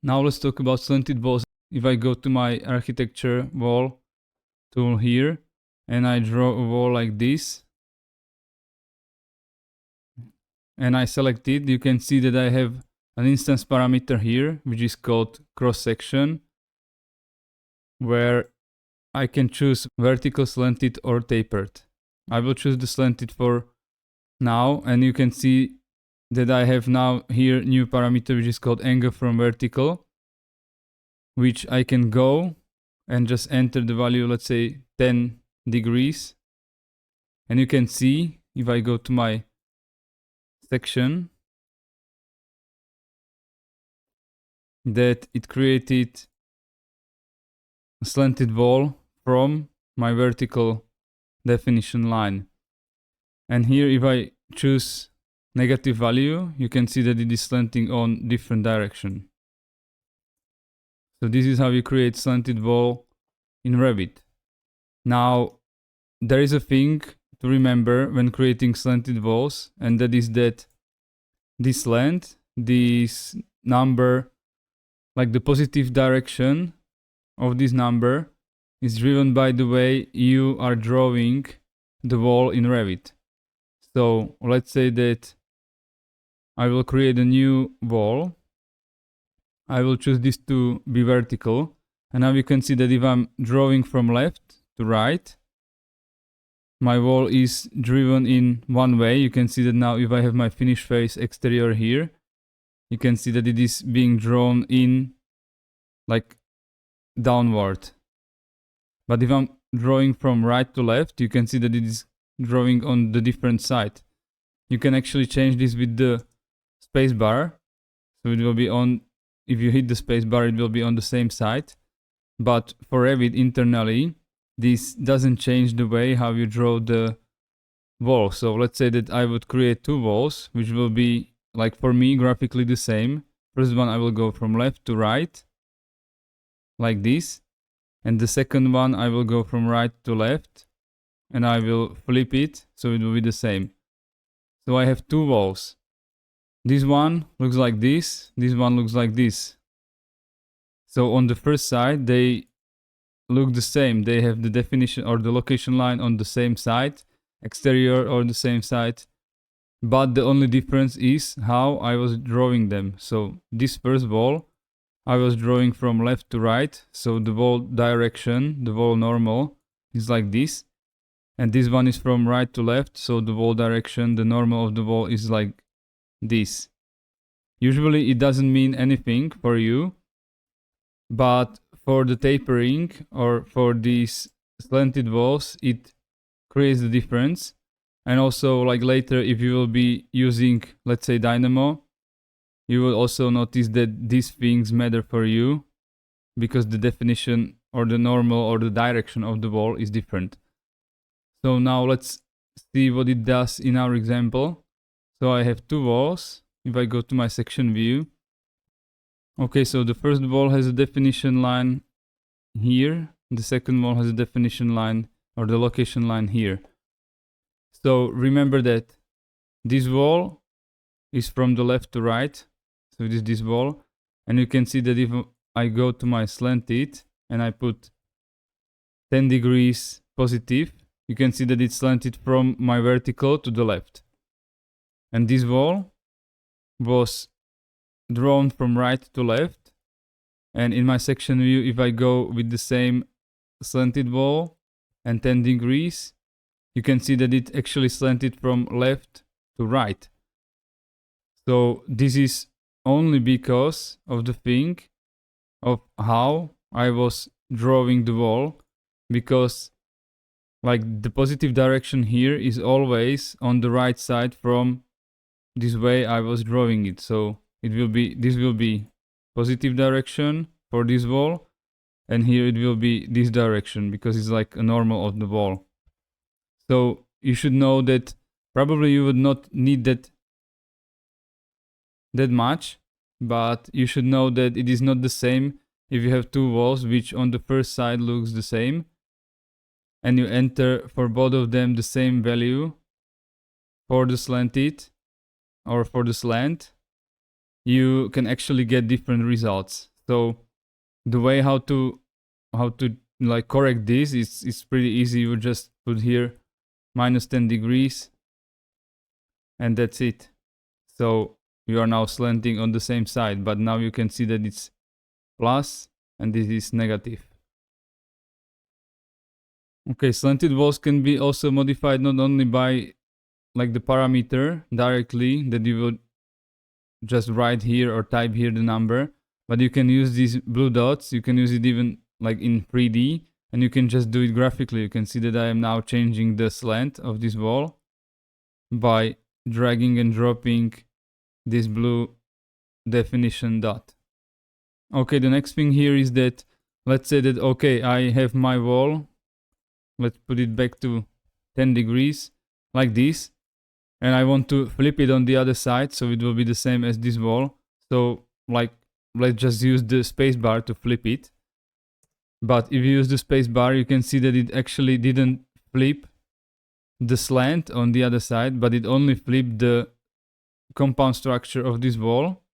Now let's talk about slanted walls. If I go to my architecture wall tool here and I draw a wall like this and I select it, you can see that I have an instance parameter here which is called cross section, where I can choose vertical, slanted or tapered. I will choose the slanted for now, and you can see that I have now here new parameter which is called angle from vertical, which I can go and just enter the value, let's say 10 degrees. And you can see if I go to my section that it created a slanted wall from my vertical definition line. And here if I choose negative value, you can see that it is slanting on different direction. So this is how you create slanted wall in Revit. Now there is a thing to remember when creating slanted walls, and that is that this slant, this number, like the positive direction of this number, is driven by the way you are drawing the wall in Revit. So let's say that I will create a new wall. I will choose this to be vertical. And now you can see that if I'm drawing from left to right, my wall is driven in one way. You can see that now if I have my finish face exterior here, you can see that it is being drawn in like downward. But if I'm drawing from right to left, you can see that it is drawing on the different side. You can actually change this with the spacebar. So it will be on, if you hit the spacebar, it will be on the same side. But for Revit internally, this doesn't change the way how you draw the wall. So let's say that I would create two walls, which will be, like for me, graphically the same. First one, I will go from left to right, like this. And the second one, I will go from right to left, and I will flip it, so it will be the same. So I have two walls. This one looks like this one looks like this. So on the first side, they look the same. They have the definition or the location line on the same side, exterior or the same side. But the only difference is how I was drawing them. So this first wall, I was drawing from left to right. So the wall direction, the wall normal, is like this. And this one is from right to left. So the wall direction, the normal of the wall is like this. Usually it doesn't mean anything for you, but for the tapering or for these slanted walls, it creates the difference. And also, like later, if you will be using, let's say, dynamo, you will also notice that these things matter for you because the definition or the normal or the direction of the wall is different. So now let's see what it does in our example. So I have two walls. If I go to my section view, okay, so the first wall has a definition line here. The second wall has a definition line or the location line here. So remember that this wall is from the left to right. So it is this wall. And you can see that if I go to my slanted and I put 10 degrees positive, you can see that it's slanted from my vertical to the left. And this wall was drawn from right to left. And in my section view, if I go with the same slanted wall and 10 degrees, you can see that it actually slanted from left to right. So this is only because of the thing of how I was drawing the wall, because like the positive direction here is always on the right side from this way I was drawing it. So it will be, this will be positive direction for this wall, and here it will be this direction because it's like a normal of the wall. So you should know that probably you would not need that much, but you should know that it is not the same if you have two walls which on the first side looks the same and you enter for both of them the same value for the slanted or for the slant. you can actually get different results. So the way how to like correct this is pretty easy. You just put here -10 degrees and that's it. So you are now slanting on the same side, but now you can see that it's plus and this is negative. Okay, slanted walls can be also modified not only by like the parameter directly that you would just write here or type here the number, but you can use these blue dots. You can use it even like in 3D, and you can just do it graphically. You can see that I am now changing the slant of this wall by dragging and dropping this blue definition dot. Okay, the next thing here is that let's say that, okay, I have my wall. Let's put it back to 10 degrees like this. And I want to flip it on the other side, so it will be the same as this wall. So like, let's just use the spacebar to flip it. But if you use the spacebar, you can see that it actually didn't flip the slant on the other side, but it only flipped the compound structure of this wall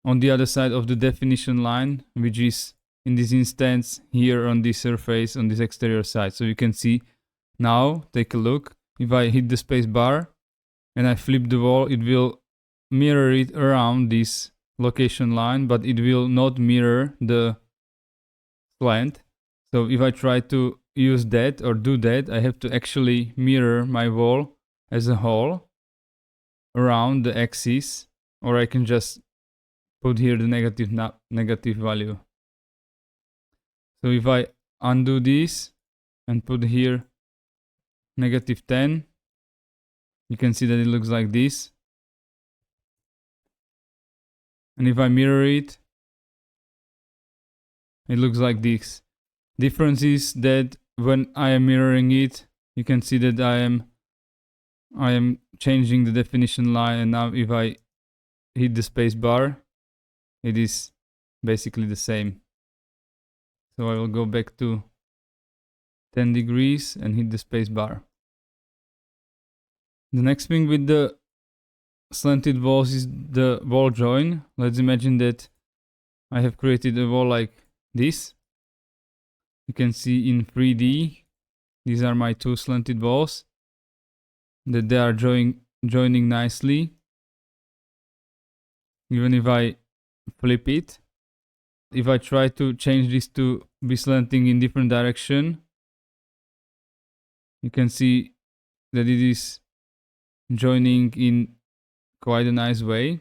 on the other side of the definition line, which is in this instance here on this surface on this exterior side. So you can see now, take a look. If I hit the space bar and I flip the wall, it will mirror it around this location line, but it will not mirror the slant. So if I try to use that or do that, I have to actually mirror my wall as a whole around the axis, or I can just put here the negative value. So if I undo this and put here -10, you can see that it looks like this. And if I mirror it, it looks like this. Difference is that when I am mirroring it, you can see that I am changing the definition line, and now if I hit the space bar, it is basically the same. So I will go back to 10 degrees and hit the space bar. The next thing with the slanted walls is the wall join. Let's imagine that I have created a wall like this. You can see in 3D, these are my two slanted walls, that they are joining nicely. Even if I flip it, if I try to change this to be slanting in different direction, you can see that it is joining in quite a nice way.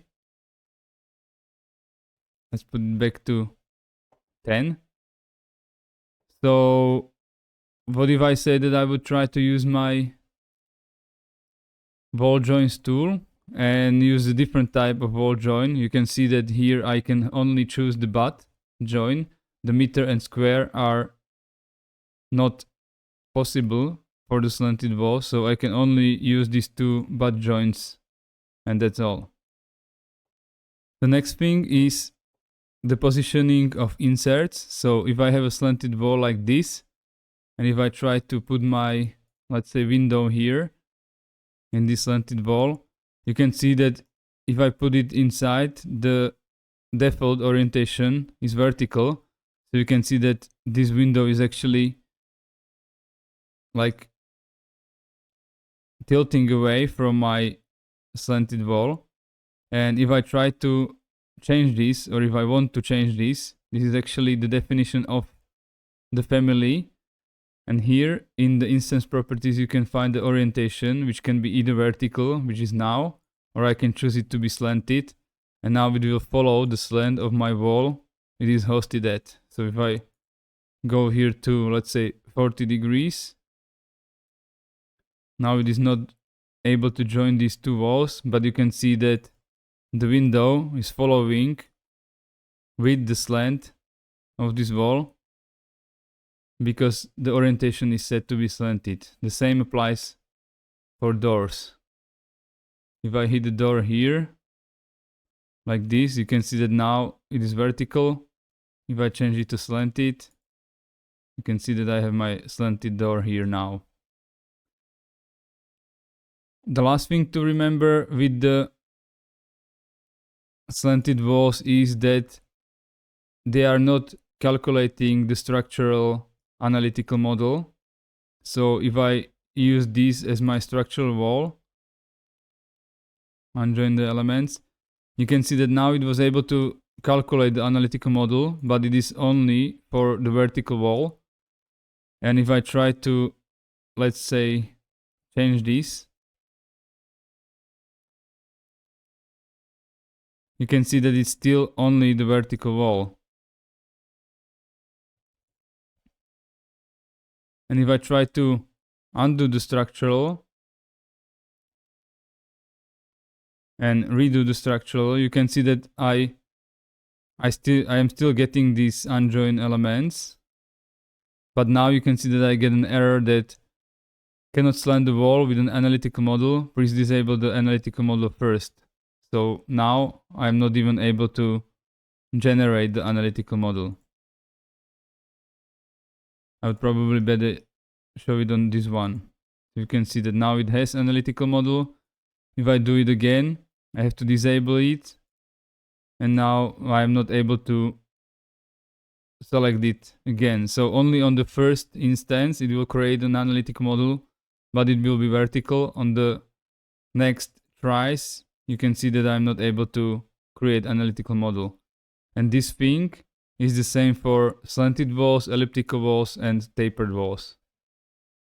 Let's put it back to 10. So what if I say that I would try to use my wall joins tool and use a different type of wall join? You can see that here I can only choose the butt join. The meter and square are not possible for the slanted wall, so I can only use these two butt joints, and that's all. The next thing is the positioning of inserts. So if I have a slanted wall like this, and if I try to put my, let's say, window here in this slanted wall, you can see that if I put it inside, the default orientation is vertical. So you can see that this window is actually like tilting away from my slanted wall. And if I try to change this, or if I want to change this, this is actually the definition of the family. And here in the instance properties, you can find the orientation, which can be either vertical, which is now, or I can choose it to be slanted. And now it will follow the slant of my wall it is hosted at. So if I go here to, let's say, 40 degrees, now it is not able to join these two walls, but you can see that the window is following with the slant of this wall because the orientation is set to be slanted. The same applies for doors. If I hit the door here, like this, you can see that now it is vertical. If I change it to slanted, you can see that I have my slanted door here now. The last thing to remember with the slanted walls is that they are not calculating the structural analytical model. So if I use this as my structural wall, unjoin the elements, you can see that now it was able to calculate the analytical model, but it is only for the vertical wall. And if I try to, let's say, change this, you can see that it's still only the vertical wall. And if I try to undo the structural and redo the structural, you can see that I am still getting these unjoined elements. But now you can see that I get an error that cannot slant the wall with an analytical model. Please disable the analytical model first. So now I'm not even able to generate the analytical model. I would probably better show it on this one. You can see that now it has analytical model. If I do it again, I have to disable it. And now I'm not able to select it again. So only on the first instance it will create an analytical model, but it will be vertical. On the next tries, you can see that I'm not able to create analytical model. And this thing is the same for slanted walls, elliptical walls, and tapered walls.